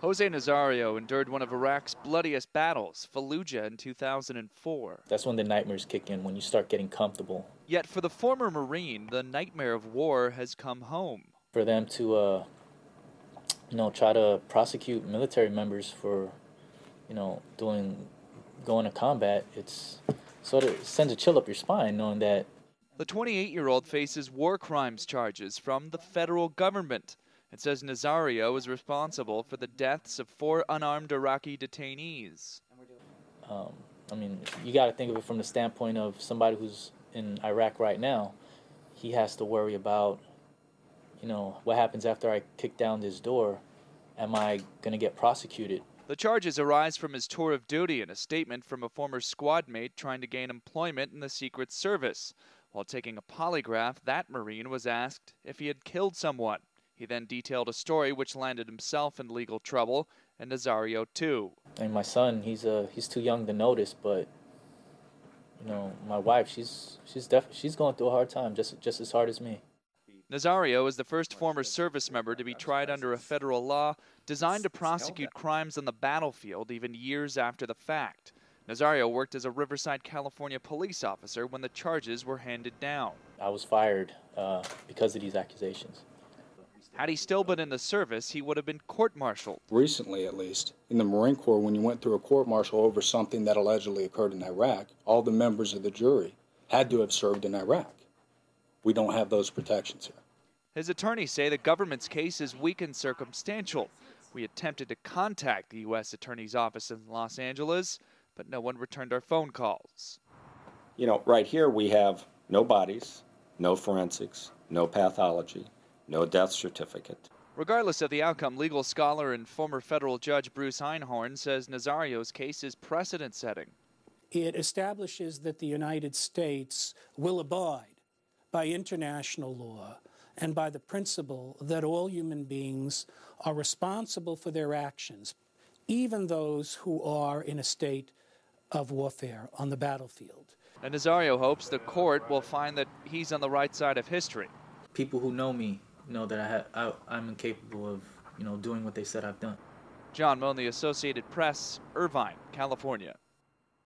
Jose Nazario endured one of Iraq's bloodiest battles, Fallujah, in 2004. That's when the nightmares kick in, when you start getting comfortable. Yet for the former Marine, the nightmare of war has come home. For them to, try to prosecute military members for, going to combat, it's sort of sends a chill up your spine knowing that. The 28-year-old faces war crimes charges from the federal government. It says Nazario is responsible for the deaths of 4 unarmed Iraqi detainees. You got to think of it from the standpoint of somebody who's in Iraq right now. He has to worry about, what happens after I kick down this door? Am I going to get prosecuted? The charges arise from his tour of duty and a statement from a former squad mate trying to gain employment in the Secret Service. While taking a polygraph, that Marine was asked if he had killed someone. He then detailed a story which landed himself in legal trouble, and Nazario too. And my son, he's too young to notice, but my wife, she's going through a hard time, just as hard as me. Nazario is the first former service member to be tried under a federal law designed to prosecute crimes on the battlefield even years after the fact. Nazario worked as a Riverside, California police officer when the charges were handed down. I was fired because of these accusations. Had he still been in the service, he would have been court-martialed. Recently, at least, in the Marine Corps, when you went through a court-martial over something that allegedly occurred in Iraq, all the members of the jury had to have served in Iraq. We don't have those protections here. His attorneys say the government's case is weak and circumstantial. We attempted to contact the U.S. Attorney's Office in Los Angeles, but no one returned our phone calls. Right here we have no bodies, no forensics, no pathology, no death certificate. Regardless of the outcome, legal scholar and former federal judge Bruce Einhorn says Nazario's case is precedent-setting. It establishes that the United States will abide by international law and by the principle that all human beings are responsible for their actions, even those who are in a state of warfare on the battlefield. And Nazario hopes the court will find that he's on the right side of history. People who know me know that I'm incapable of, doing what they said I've done. John Moan, The Associated Press, Irvine, California.